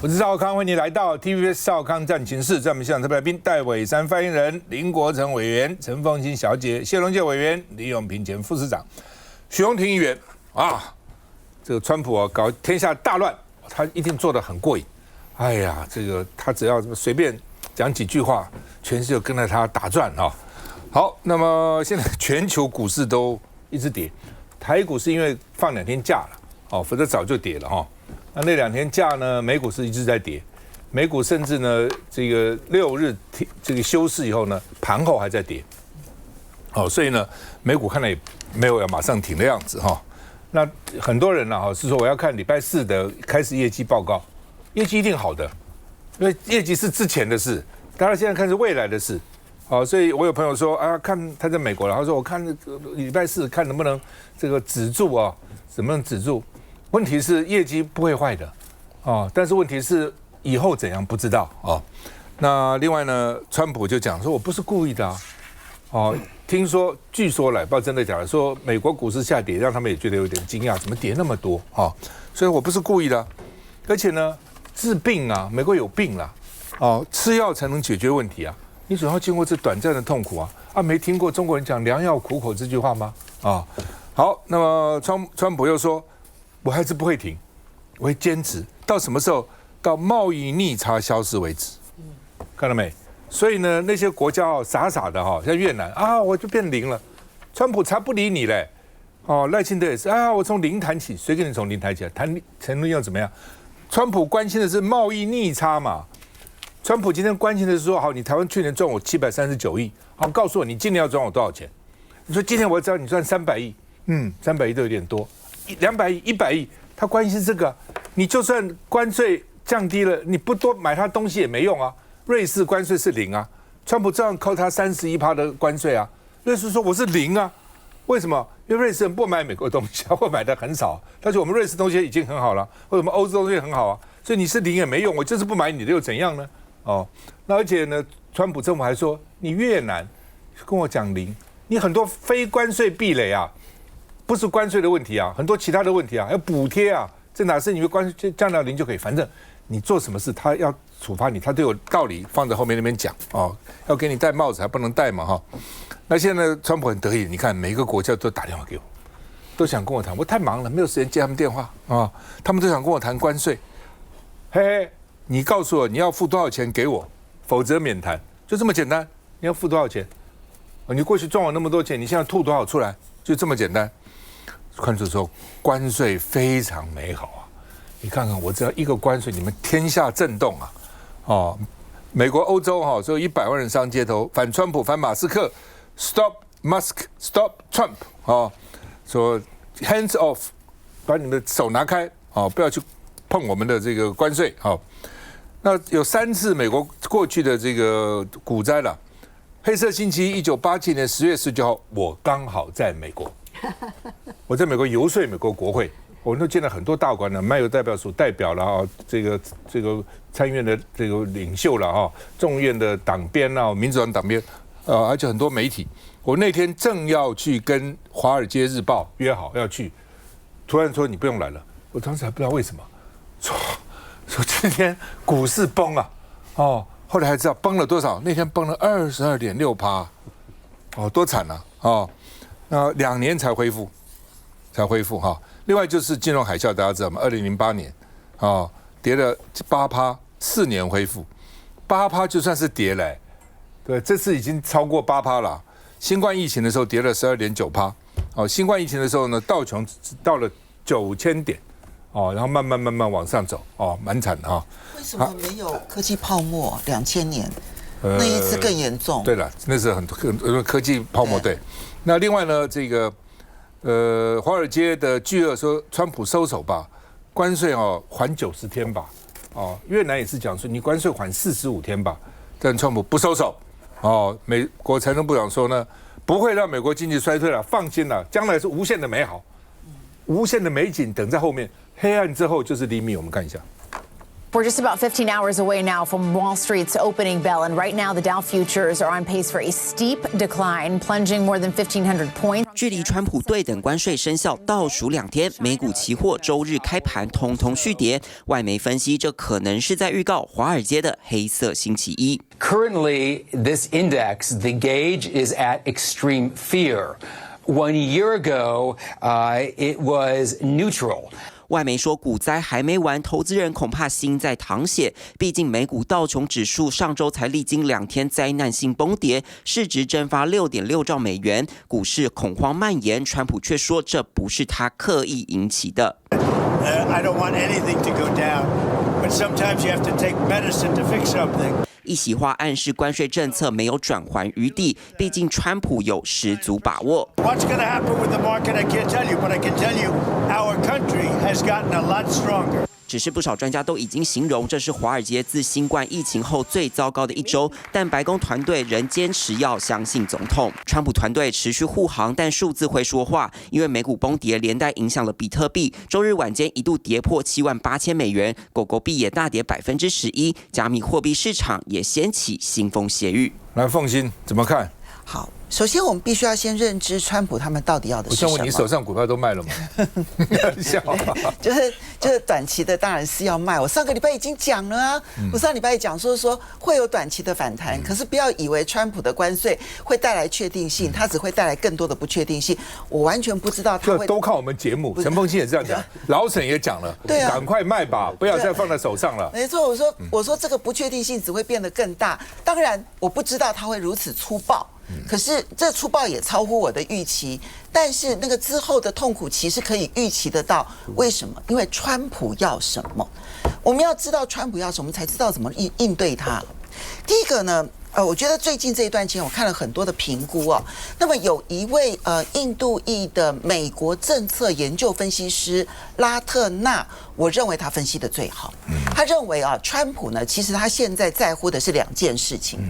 我是赵康，欢迎你来到 TVBS 赵康战情室。在我们现场特别来宾，戴伟山发言人、林国成委员、陈凤馨小姐、谢龙介委员、李永平前副市长、许荣庭议员啊，这个川普啊搞天下大乱，他一定做得很过瘾。哎呀，这个他只要随便讲几句话，全世界就跟着他打转啊。好，那么现在全球股市都一直跌，台股是因为放2天假了，哦，否则早就跌了哈。那2天假呢，美股是一直在跌，美股甚至呢，这个6日这个休市以后呢，盘后还在跌，哦，所以呢，美股看来也没有要马上停的样子哈。那很多人呢，哈是说我要看礼拜4的开始业绩报告，业绩一定好的，因为业绩是之前的事，当然现在看是未来的事，好，所以我有朋友说啊，看他在美国了，他说我看礼拜4看能不能这个止住啊，怎么能止住？问题是业绩不会坏的，哦，但是问题是以后怎样不知道哦。那另外呢，川普就讲说我不是故意的啊，哦，听说据说来，不知道真的假的，说美国股市下跌，让他们也觉得有点惊讶，怎么跌那么多啊？所以我不是故意的，而且呢，治病啊，美国有病啦，哦，吃药才能解决问题啊，你总要经过这短暂的痛苦啊，没听过中国人讲良药苦口这句话吗？啊，好，那么川普又说。我还是不会停，我会坚持到什么时候？到贸易逆差消失为止。看到没？所以呢，那些国家哦，傻傻的哈，像越南啊，我就变0了，川普才不理你嘞。哦，赖清德也是啊，我从0谈起，谁跟你从0谈起来？谈成论要怎么样？川普关心的是贸易逆差嘛。川普今天关心的是说，好，你台湾去年赚我739亿，好，告诉我你今年要赚我多少钱？你说今天我要知道你赚300亿，300亿都有点多。200亿、100亿，他关心这个，你就算关税降低了，你不多买他东西也没用啊。瑞士关税是0啊，川普照样扣他31%的关税啊。瑞士说我是0啊，为什么？因为瑞士人不买美国东西，会买的很少。但是我们瑞士东西已经很好了，或者我们欧洲东西很好啊，所以你是0也没用，我就是不买你的又怎样呢？哦，那而且呢，川普政府还说你越南跟我讲0，你很多非关税壁垒啊。不是关税的问题啊，很多其他的问题啊，还有补贴啊，这哪是你们关税降到0就可以？反正你做什么事，他要处罚你，他都有道理，放在后面那边讲哦，要给你戴帽子还不能戴嘛哈。那现在川普很得意，你看每一个国家都打电话给我，都想跟我谈，我太忙了，没有时间接他们电话啊，他们都想跟我谈关税。嘿嘿，你告诉我你要付多少钱给我，否则免谈，就这么简单。你要付多少钱？你过去赚我那么多钱，你现在吐多少出来？就这么简单。看出说关税非常美好啊！你看看，我只要一个关税，你们天下震动啊！哦，美国、欧洲哈，所有100万人上街头反川普、反马斯克 ，Stop Musk, Stop Trump 啊！说 Hands off， 把你们的手拿开啊！不要去碰我们的这个关税啊！那有3次美国过去的这个股灾了。黑色星期一，1987年10月19号，我刚好在美国。我在美国游说美国国会，我们都见了很多大官了，卖油代表署代表了啊，这个参议院的这个领袖了啊，众院的党鞭啊，民主党党鞭，而且很多媒体。我那天正要去跟《华尔街日报》约好要去，突然说你不用来了，我当时还不知道为什么，说今天股市崩啊，哦，后来还知道崩了多少，那天崩了22.6%，哦，多惨啊，哦。2年才恢复哈。另外就是金融海啸，大家知道吗？2008年啊，跌了8%，4年恢复，8%就算是跌了，对，这次已经超过8%了。新冠疫情的时候跌了12.9%，哦，新冠疫情的时候呢，道琼到了9000点，哦，然后慢慢往上走，哦，蛮惨的哈。为什么没有科技泡沫？2000年那一次更严重。对了，那是很多科技泡沫，对。那另外呢，这个华尔街的巨鳄说，川普收手吧，关税还90天吧，哦，越南也是讲说你关税还45天吧，但川普不收手，哦，美国财政部长说呢，不会让美国经济衰退了，放心了，将来是无限的美好，无限的美景等在后面，黑暗之后就是黎明，我们看一下。We're just about 15 hours away now from Wall Street's opening bell, and right now the Dow futures are on pace for a steep decline, plunging more than 1,500 points. 距离川普对等关税生效倒数2天，美股期货周日开盘通通续跌。外媒分析，这可能是在预告华尔街的黑色星期一。Currently, this index, the gauge is at extreme fear. 1 year ago, it was neutral. 外媒说，股灾还没完，投资人恐怕心在淌血。毕竟美股道琼指数上周才历经2天灾难性崩跌，市值蒸发6.6兆美元，股市恐慌蔓延。川普却说，这不是他刻意引起的。I don't want anything to go down, but sometimes you have to take medicine to fix something. 一席话暗示关税政策没有转圜余地，毕竟川普有十足把握。What's going to happen with the market, I can't tell you, but I can tell you our country has gotten a lot stronger. 只是不少专家都已经形容这是华尔街自新冠疫情后最糟糕的一周，但白宫团队仍坚持要相信总统。川普团队持续护航，但数字会说话，因为美股崩跌连带影响了比特币，周日晚间一度跌破78000美元，狗狗币也大跌11%，加密货币市场也掀起腥风血雨。来，凤馨怎么看？好，首先我们必须要先认知川普他们到底要的是什么。我想问你手上股票都卖了吗？笑，就是短期的当然是要卖。我上个礼拜已经讲了啊，我上礼拜讲说会有短期的反弹，可是不要以为川普的关税会带来确定性，它只会带来更多的不确定性。我完全不知道它会。都靠我们节目，陈凤馨也这样讲，老沈也讲了，对啊，赶快卖吧，不要再放在手上了。没错，我说这个不确定性只会变得更大。当然，我不知道它会如此粗暴。可是这粗暴也超乎我的预期，但是那个之后的痛苦其实可以预期得到。为什么？因为川普要什么，我们要知道川普要什么，才知道怎么应对他。第一个呢，我觉得最近这一段期间，我看了很多的评估哦。那么有一位印度裔的美国政策研究分析师拉特纳，我认为他分析的最好。他认为啊，川普呢，其实他现在在乎的是2件事情。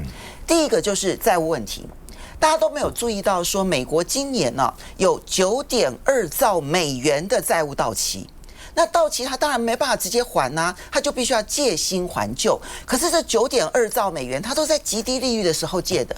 第一个就是债务问题。大家都没有注意到，说美国今年呢有9.2兆美元的债务到期。那到期他当然没办法直接还啊，他就必须要借新还旧。可是这9.2兆美元，他都在极低利率的时候借的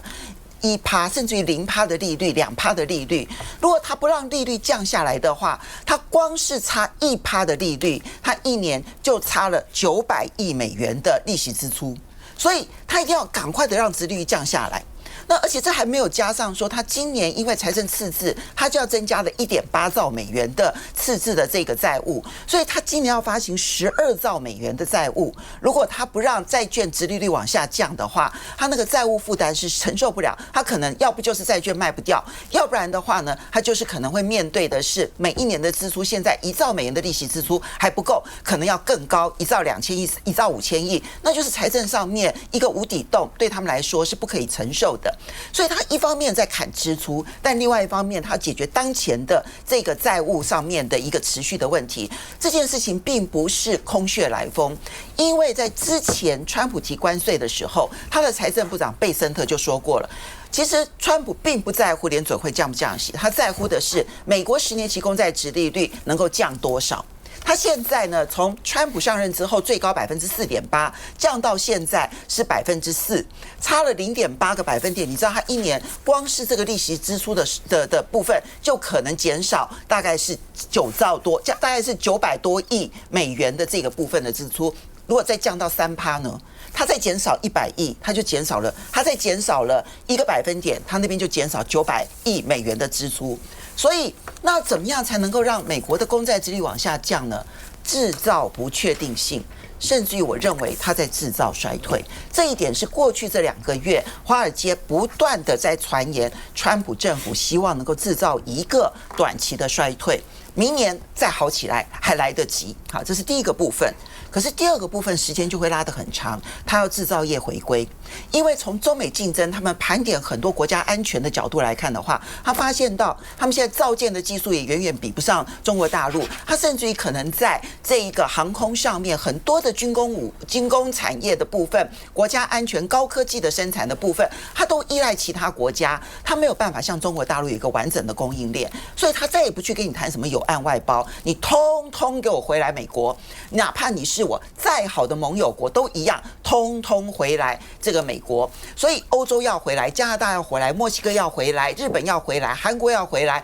，1%甚至于0%的利率，2%的利率。如果他不让利率降下来的话，他光是差1%的利率，他1年就差了900亿美元的利息支出。所以他一定要赶快的让殖利率降下来。那而且这还没有加上说，他今年因为财政赤字，他就要增加了1.8兆美元的赤字的这个债务，所以他今年要发行12兆美元的债务。如果他不让债券殖利率往下降的话，他那个债务负担是承受不了。他可能要不就是债券卖不掉，要不然的话呢，他就是可能会面对的是每一年的支出，现在1兆美元的利息支出还不够，可能要更高，1兆2000亿、1兆5000亿，那就是财政上面一个无底洞，对他们来说是不可以承受的。所以他一方面在砍支出，但另外一方面他解决当前的这个债务上面的一个持续的问题。这件事情并不是空穴来风，因为在之前川普提关税的时候，他的财政部长贝森特就说过了，其实川普并不在乎联准会降不降息，他在乎的是美国10年期公债殖利率能够降多少。他现在呢，从川普上任之后最高4.8%，降到现在是4%，差了0.8个百分点。你知道他一年光是这个利息支出的部分，就可能减少大概是9兆多，大概是900多亿美元的这个部分的支出。如果再降到3%呢？它再减少100亿，它就减少了，它再减少了1个百分点，它那边就减少900亿美元的支出。所以，那怎么样才能够让美国的公债殖利率往下降呢？制造不确定性，甚至于我认为它在制造衰退。这一点是过去这2个月，华尔街不断的在传言，川普政府希望能够制造一个短期的衰退，明年再好起来还来得及。好，这是第一个部分。可是第二个部分时间就会拉得很长，它要制造业回归，因为从中美竞争，他们盘点很多国家安全的角度来看的话，他发现到他们现在造舰的技术也远远比不上中国大陆，他甚至于可能在这一个航空上面很多的军工产业的部分、国家安全、高科技的生产的部分，它都依赖其他国家，它没有办法像中国大陆有一个完整的供应链，所以它再也不去跟你谈什么有案外包，你通通给我回来美国，哪怕你是我再好的盟友国都一样，通通回来这个美国。所以欧洲要回来，加拿大要回来，墨西哥要回来，日本要回来，韩国要回来。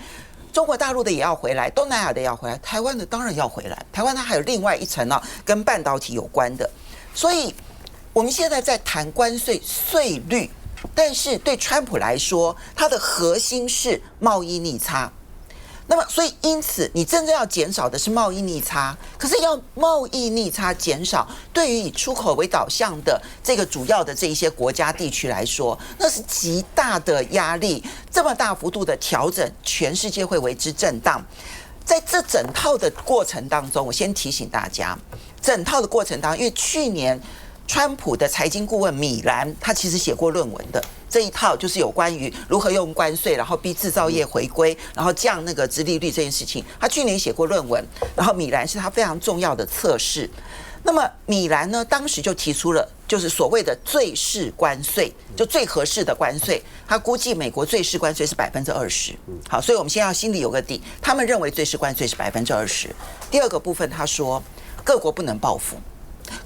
中国大陆的也要回来，东南亚的也要回来，台湾的当然要回来。台湾它还有另外一层呢，跟半导体有关的。所以我们现在在谈关税税率，但是对川普来说，它的核心是贸易逆差。那么，所以因此，你真正要减少的是贸易逆差。可是要贸易逆差减少，对于以出口为导向的这个主要的这一些国家地区来说，那是极大的压力。这么大幅度的调整，全世界会为之震荡。在这整套的过程当中，我先提醒大家，整套的过程当中，因为去年川普的财经顾问米兰，他其实写过论文的。这一套就是有关于如何用关税，然后逼制造业回归，然后降那个殖利率这件事情。他去年写过论文，然后米兰是他非常重要的测试。那么米兰呢，当时就提出了就是所谓的最适关税，就最合适的关税。他估计美国最适关税是20%。好，所以我们先要心里有个底，他们认为最适关税是20%。第二个部分，他说各国不能报复，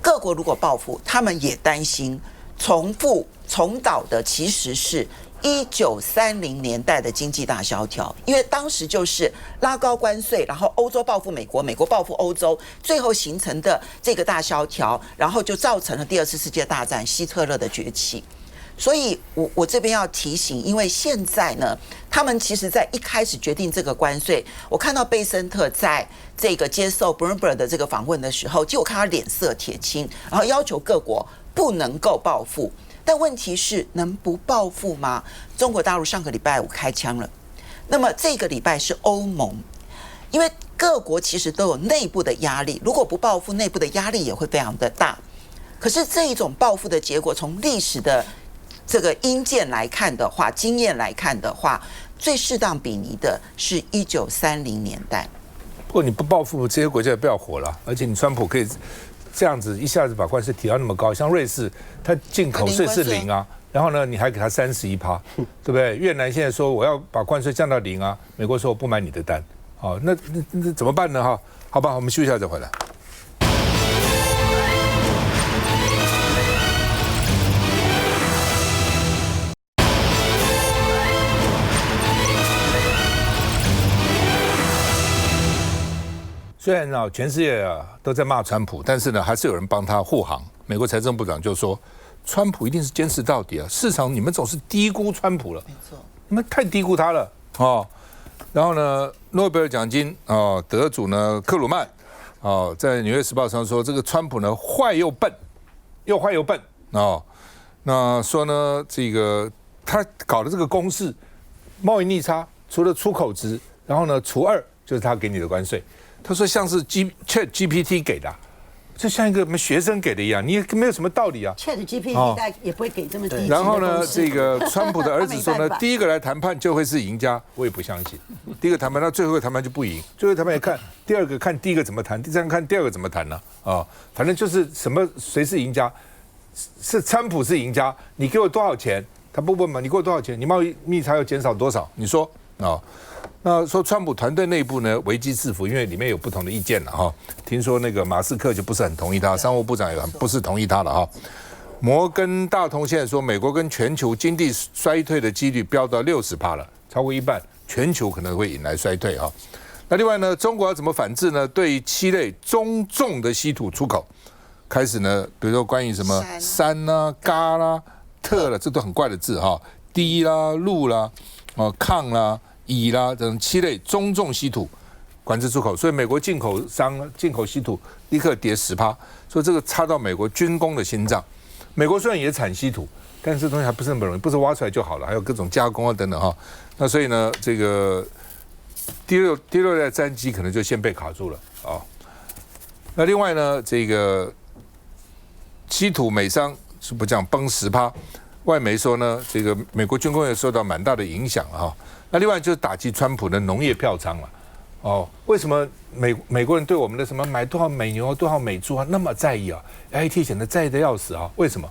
各国如果报复，他们也担心重蹈的其实是1930年代的经济大萧条，因为当时就是拉高关税，然后欧洲报复美国，美国报复欧洲，最后形成的这个大萧条，然后就造成了第二次世界大战希特勒的崛起。所以我这边要提醒，因为现在呢，他们其实在一开始决定这个关税，我看到贝森特在这个接受 Bloomberg 的这个访问的时候，就我看他脸色铁青，然后要求各国不能够报复。但问题是，能不报复吗？中国大陆上个礼拜5开枪了，那么这个礼拜是欧盟，因为各国其实都有内部的压力，如果不报复，内部的压力也会非常的大。可是这一种报复的结果，从历史的这个因见来看的话，经验来看的话，最适当比拟的是1930年代。不过你不报复，这些国家也不要活了，而且你川普可以这样子一下子把关税提到那么高，像瑞士，它进口税是0啊，然后呢，你还给它31%，对不对？越南现在说我要把关税降到0啊，美国说我不买你的单，哦，那怎么办呢？哈，好吧，我们休息一下再回来。虽然啊，全世界啊都在骂川普，但是呢，还是有人帮他护航。美国财政部长就说，川普一定是坚持到底啊！市场你们总是低估川普了，没错，你们太低估他了哦。然后呢，诺贝尔奖金哦得主呢克鲁曼哦，在《纽约时报》上说，这个川普呢坏又笨，又坏又笨哦。那说呢，这个他搞的这个公式，贸易逆差除了出口值，然后呢除2就是他给你的关税。他说像是 ChatGPT 给的，就像一个学生给的一样，你也没有什什么道理啊。ChatGPT 大概也不会给这么低。然后呢，这个川普的儿子说呢，第一个来谈判就会是赢家，我也不相信。第一个谈判，到最后谈判就不赢，最后谈判也看第二个看第一个怎么谈，第三个看第二个怎么谈呢？啊，反正就是什么谁是赢家，是川普是赢家，你给我多少钱？他不问嘛，你给我多少钱？你贸易逆差要减少多少？你说啊？那说川普团队内部呢危机四伏，因为里面有不同的意见了哈。听说那个马斯克就不是很同意他，商务部长也不是同意他了哈。摩根大通现在说，美国跟全球经济衰退的几率飙到60%了，超过一半，全球可能会引来衰退哈。那另外呢，中国要怎么反制呢？对7类中重的稀土出口，开始呢，比如说关于什么三啦、嘎啦、特啦，这都很怪的字哈，低啦、路啦、抗啦。乙啦等7类中重稀土管制出口，所以美国进口商进口稀土立刻跌10%，所以这个插到美国军工的心脏。美国虽然也产稀土，但是这东西还不是那么容易，不是挖出来就好了，还有各种加工啊等等哈。那所以呢，这个第六代战机可能就先被卡住了啊。那另外呢，这个稀土美商是不讲崩10%，外媒说呢，这个美国军工也受到蛮大的影响啊。那另外就是打击川普的农业票仓了，哦，为什么美国人对我们的什么买多少美牛、多少美猪啊那么在意啊 ？IT 显得在意的要死啊！为什么？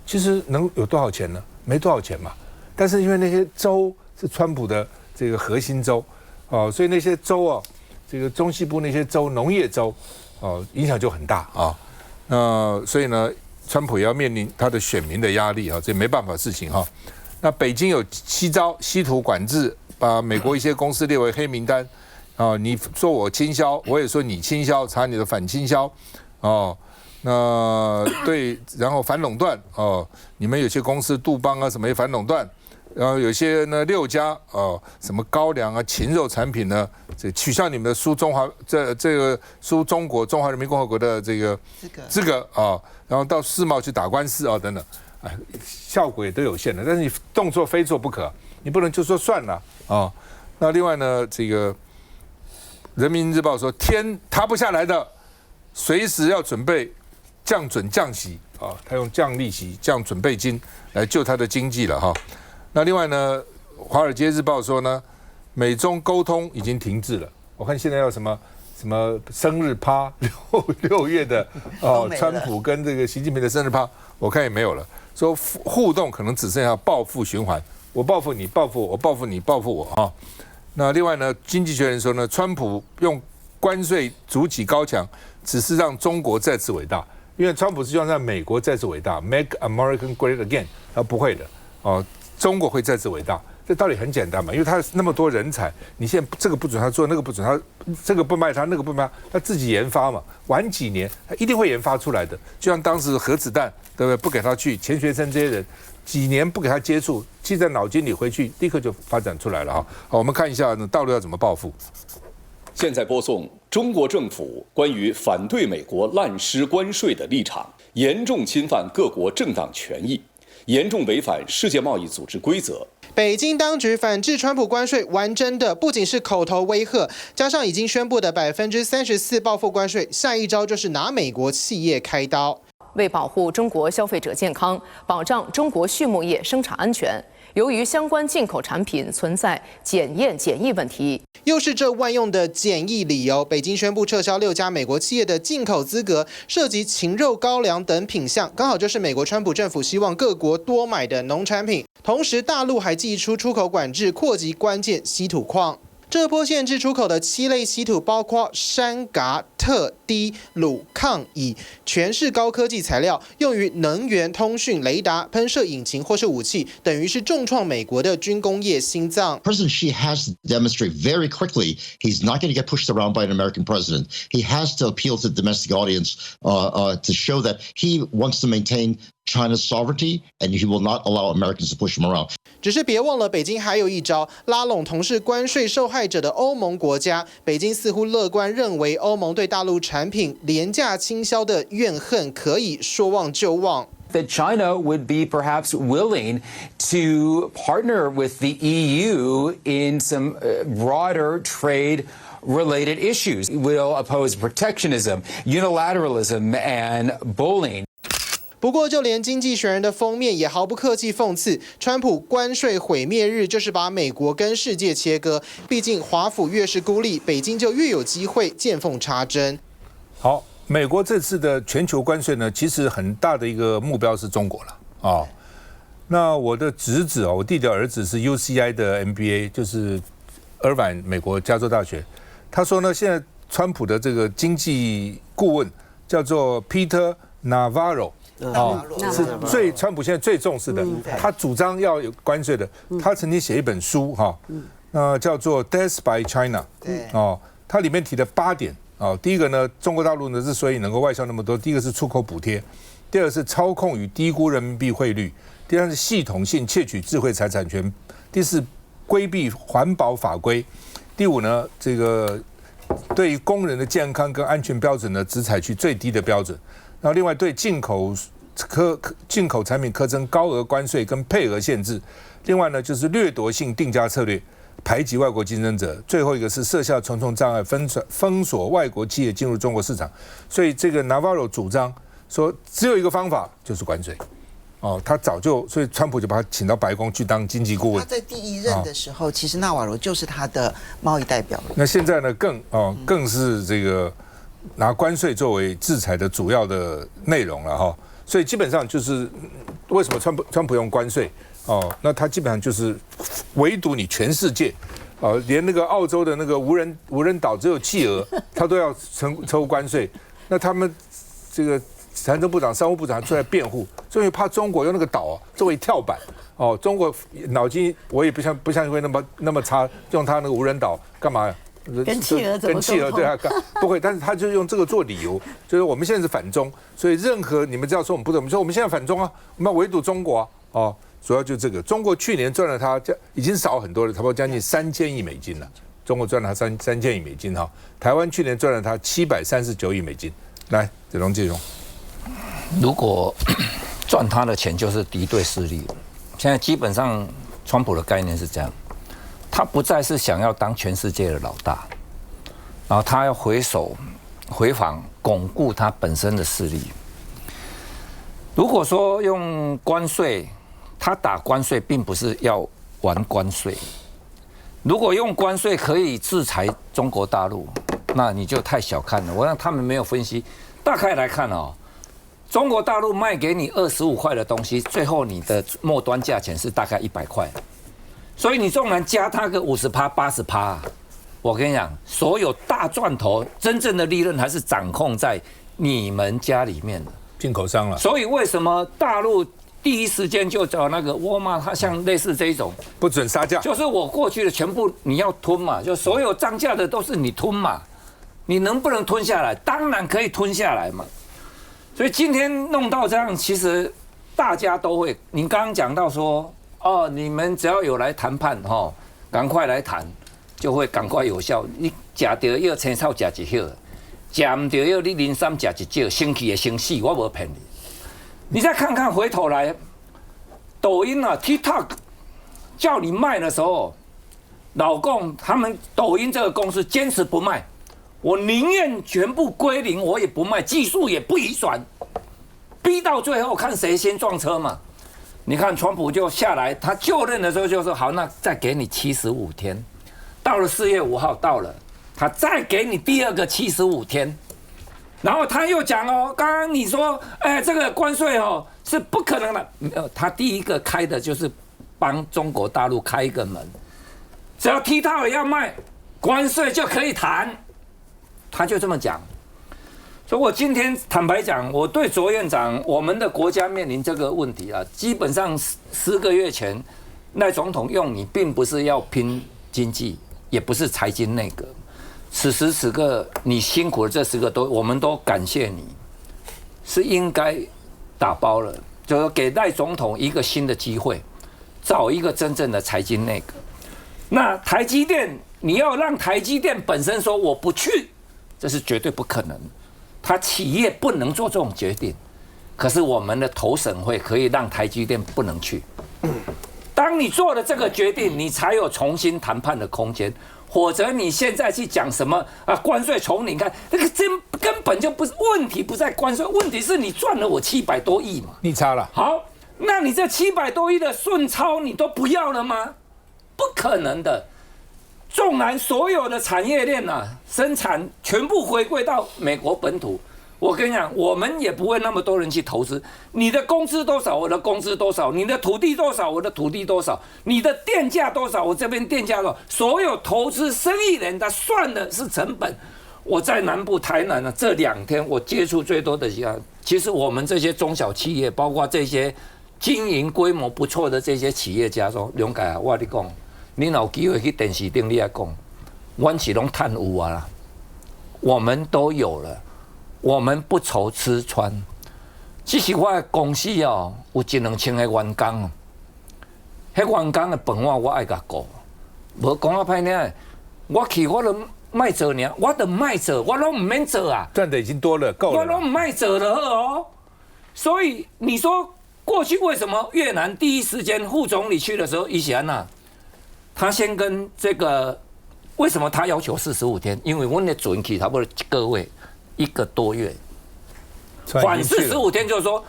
其实能有多少钱呢？没多少钱嘛。但是因为那些州是川普的这个核心州，哦，所以那些州啊，这个中西部那些州农业州，哦，影响就很大啊。所以呢，川普也要面临他的选民的压力啊，这没办法的事情哈。那北京有7招稀土管制，把美国一些公司列为黑名单。你说我倾销，我也说你倾销，查你的反倾销，那对，然后反垄断，你们有些公司杜邦啊什么也反垄断，然后有些呢6家什么高粱啊、禽肉产品呢，这取消你们的输中华这个输中国中华人民共和国的这个资格啊，然后到世贸去打官司啊等等，效果也都有限的，但是你动作非做不可，你不能就说算了啊。那另外呢，这个。人民日报说，天塌不下来的，随时要准备降准降息啊，他用降利息、降准备金来救他的经济了哈。那另外呢，华尔街日报说呢，美中沟通已经停滞了。我看现在要什么生日趴，6月的川普跟这个习近平的生日趴，我看也没有了。说互动可能只剩下报复循环，我报复你，报复我，报复你，报复我啊。那另外呢，《经济学人》说呢，川普用关税筑起高墙，只是让中国再次伟大。因为川普是希望让美国再次伟大 ，Make America Great Again， 他不会的中国会再次伟大。这道理很简单嘛，因为他那么多人才，你现在这个不准他做，那个不准他，这个不卖他，那个不卖他自己研发嘛，晚几年他一定会研发出来的。就像当时核子弹，对不对？不给他去，钱学森这些人。几年不给他接触，记在脑筋里，回去立刻就发展出来了哈。好，我们看一下大陆要怎么报复。现在播送中国政府关于反对美国滥施关税的立场，严重侵犯各国正当权益，严重违反世界贸易组织规则。北京当局反制川普关税玩真的，不仅是口头威吓，加上已经宣布的34%报复关税，下一招就是拿美国企业开刀。为保护中国消费者健康，保障中国畜牧业生产安全，由于相关进口产品存在检疫问题，又是这万用的检疫理由，北京宣布撤销6家美国企业的进口资格，涉及禽肉、高粱等品项，刚好就是美国川普政府希望各国多买的农产品。同时，大陆还祭出出口管制，扩及关键稀土矿。这波限制出口的7类稀土包括山嘎、特、低、鲁、抗、乙，全是高科技材料，用于能源、通讯、雷达、喷射引擎或是武器，等于是重创美国的军工业心脏。President Xi has to demonstrate very quickly he's not going to get pushed around by an American president. He has to appeal to the domestic audience to show that he wants to maintain China's sovereignty, and he will not allow Americans to push him around. 只是别忘了，北京还有一招，拉拢同是关税受害者的欧盟国家。北京似乎乐观认为，欧盟对大陆产品廉价倾销的怨恨可以说忘就忘。That China would be perhaps willing to partner with the EU in some broader trade-related issues. Will oppose protectionism, unilateralism, and bullying. 不过，就连《经济学人》的封面也毫不客气讽刺，川普关税毁灭日就是把美国跟世界切割。毕竟华府越是孤立，北京就越有机会见缝插针。好，美国这次的全球关税呢，其实很大的一个目标是中国了那我的侄子我弟弟儿子是 UCI 的 MBA， 就是尔湾美国加州大学。他说呢，现在川普的这个经济顾问叫做 Peter Navarro。是川普现在最重视的，他主张要有关税的。他曾经写一本书叫做《Death by China》它里面提了8点第一个呢，中国大陆呢之所以能够外销那么多，第一个是出口补贴，第二个是操控与低估人民币汇率，第三是系统性窃取智慧财产权，第四规避环保法规，第五呢，这个对于工人的健康跟安全标准呢，只采取最低的标准。然后另外对进口产品课征高额关税跟配额限制，另外呢就是掠夺性定价策略，排挤外国竞争者，最后一个是设下重重障碍，封锁外国企业进入中国市场。所以这个 Navarro 主张说，只有一个方法就是关税哦，他早就，所以川普就把他请到白宫去当经济顾问。他在第一任的时候，其实纳瓦罗就是他的贸易代表了。那现在呢，更是这个拿关税作为制裁的主要的内容了哈。所以基本上就是为什么川普用关税哦，那他基本上就是围堵你全世界。连那个澳洲的那个无人岛只有企鹅，他都要抽关税。那他们这个财政部长、商务部长出来辩护，所以怕中国用那个岛作为跳板。哦，中国脑筋我也不相信会那么差，用他那个无人岛干嘛？跟企鹅怎么沟通？跟企鹅对啊，不会，但是他就用这个做理由，就是我们现在是反中，所以任何你们只要说我们不对，我们说我们现在反中啊，我们要围堵中国哦。主要就这个，中国去年赚了它已经少很多了，差不多将近3000亿美金了。中国赚了它3000亿美金哈，台湾去年赚了它739亿美金。来，子龙继续。如果赚他的钱就是敌对势力，现在基本上川普的概念是这样，他不再是想要当全世界的老大，然后他要回防巩固他本身的势力。如果说用关税，他打关税并不是要玩关税，如果用关税可以制裁中国大陆，那你就太小看了。我让他们没有分析，大概来看哦，中国大陆卖给你25块的东西，最后你的末端价钱是大概100块，所以你纵然加它个50%、80%，我跟你讲，所有大赚头真正的利润还是掌控在你们家里面的进口商了。所以为什么大陆第一时间就找那个沃尔玛，它像类似这一种不准杀价，就是我过去的全部你要吞嘛，就所有涨价的都是你吞嘛，你能不能吞下来？当然可以吞下来嘛。所以今天弄到这样，其实大家都会。您刚刚讲到说，哦，你们只要有来谈判哈，赶快来谈，就会赶快有效。你吃到药青草吃一盒，吃唔到药你零三吃一少，生气的生死，我无骗你。你再看看，回头来，抖音啊 ，TikTok 叫你卖的时候，老共他们抖音这个公司坚持不卖，我宁愿全部归零，我也不卖，技术也不移转，逼到最后看谁先撞车嘛。你看川普就下来，他就任的时候就说好，那再给你75天，到了4月5号到了，他再给你第2个75天。然后他又讲哦，刚刚你说，这个关税哦是不可能的。没有，他第一个开的就是帮中国大陆开一个门，只要TikTok要卖，关税就可以谈。他就这么讲。所以我今天坦白讲，我对卓院长，我们的国家面临这个问题啊，基本上10个月前，赖总统用你，并不是要拼经济，也不是财经内阁。此时此刻，你辛苦的这10个我们都感谢你，是应该打包了，就是给赖总统一个新的机会，找一个真正的财经内阁。那台积电，你要让台积电本身说我不去，这是绝对不可能。他企业不能做这种决定，可是我们的投审会可以让台积电不能去。当你做了这个决定，你才有重新谈判的空间。或者你现在去讲什么啊？关税从你看，那个根本就不是问题，不在关税，问题是你赚了我700多亿嘛，逆差了。好，那你这700多亿的顺超你都不要了吗？不可能的。纵然所有的产业链啊，生产全部回归到美国本土，我跟你讲，我们也不会那么多人去投资。你的工资多少，我的工资多少；你的土地多少，我的土地多少；你的电价多少，我这边电价多少。所有投资生意人他算的是成本。我在南部台南呢，这2天我接触最多的其实我们这些中小企业，包括这些经营规模不错的这些企业家说，梁凯啊，我跟你讲，你有机会去电视顶你来讲，我们是拢趁有啊啦，我们都有了。我们不愁吃穿，只是我的公司哦，有1-2千个员工，迄员工的饭碗我爱甲顾，无讲啊歹听，我去我都卖做尔，我都卖做，我拢唔免做啊，赚的已经多了，够了，我拢唔卖做了哦。所以你说过去为什么越南第一时间副总理去的时候，伊是安那，他先跟这个为什么他要求45天？因为我们的准期差不多1个月。1个多月，缓是15天，就是说，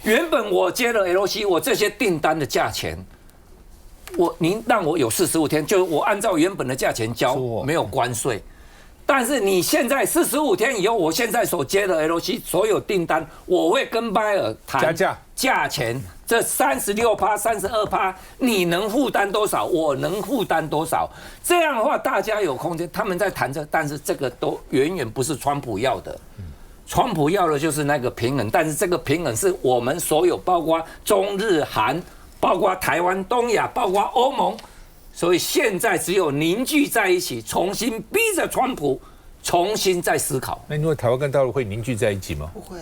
原本我接了 LC， 我这些订单的价钱，您让我有45天，就是我按照原本的价钱交，没有关税。但是你现在45天以后，我现在所接的 LC 所有订单，我会跟 buyer 谈价钱，这36%、32%，你能负担多少，我能负担多少。这样的话，大家有空间，他们在谈这，但是这个都远远不是川普要的。川普要的就是那个平衡，但是这个平衡是我们所有，包括中日韩，包括台湾、东亚，包括欧盟。所以现在只有凝聚在一起，重新逼着川普重新再思考。那因为台湾跟大陆会凝聚在一起吗？不会。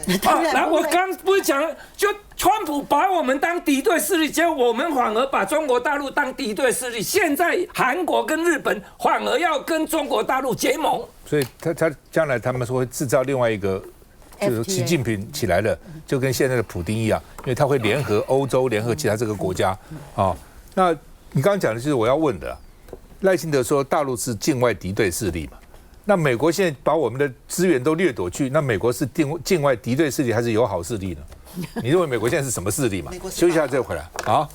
然后我刚不是讲了，就川普把我们当敌对势力，结果我们反而把中国大陆当敌对势力。现在韩国跟日本反而要跟中国大陆结盟。所以他将来他们说会制造另外一个，就是习近平起来了，就跟现在的普丁一样，因为他会联合欧洲，联合其他这个国家啊。那你刚刚讲的就是我要问的，赖清德说大陆是境外敌对势力嘛？那美国现在把我们的资源都掠夺去，那美国是境外敌对势力还是友好势力呢？你认为美国现在是什么势力嘛？休息一下再回来。好。